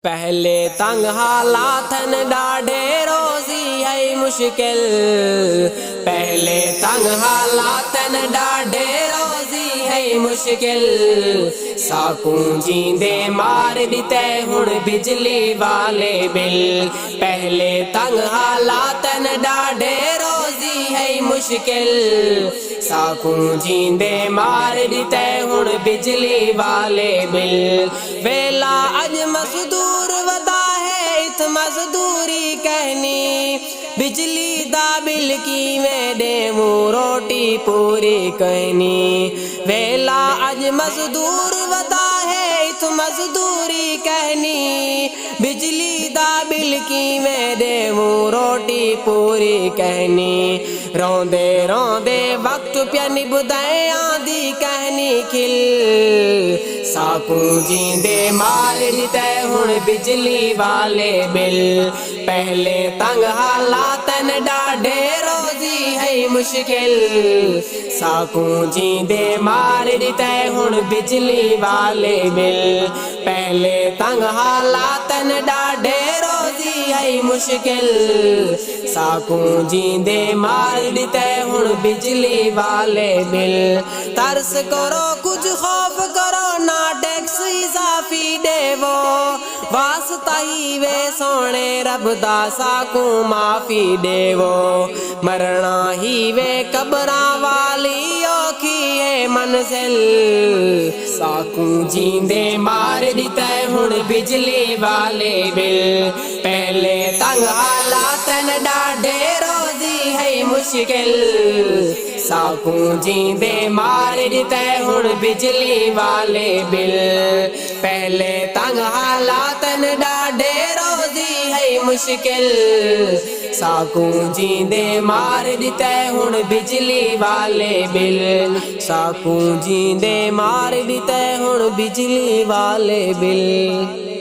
पहले तंग हालातन डाढ़े रोजी है मुश्किल। पहले तंग हालातन डाढ़े रोजी है मुश्किल। साकूं जींदे मार दिते हुण बिजली वाले बिल। पहले तंग हालातन डाढ़े रोजी है मुश्किल। साकूं जींदे मार दिते हुण बिजली वाले बिल। वेला अज मजदूर वदा है इत मजदूरी कहनी। बिजली दा बिल की में देमू रोटी पूरी कहनी। वेला अज मजदूर वदा है इत मजदूरी कहनी। बिजली दा बिल की में देमू रोटी पूरी कहनी। रोंदे रोंदे वक्त प्या निभदे आंदी कहनी खिल। साकूं जींदे मार दिते हुण बिजली वाले बिल। पहले तंग हालातन डाढ़े रोजी है मुश्किल। साकूं जींदे मार दिते हुण बिजली वाले बिल। पहले तंग हालातन डाढ़े रोजी है मुश्किल। साकूं जींदे मार दिते हुण बिजली वाले बिल। तरस करो कुछ खौफ करो ना टैक्स इजाफी देवो। वास्ता ही वे सोने रब दा साकूं माफी देवो। मरना ही वे कबरां वाली औखी है मंजिल। साकूं जींदे मार दिते हुण बिजली वाले बिल। पहले तंग हालातन डाढ़े रोजी है मुश्किल। साकूं जींदे मार दिते हुण बिजली वाले बिल। पहले तंग हालातन डाढ़े रोजी है मुश्किल। साकूं जींदे मार दिते हुण बिजली वाले बिल। साकूं जींदे मार दिते हुण बिजली वाले बिल।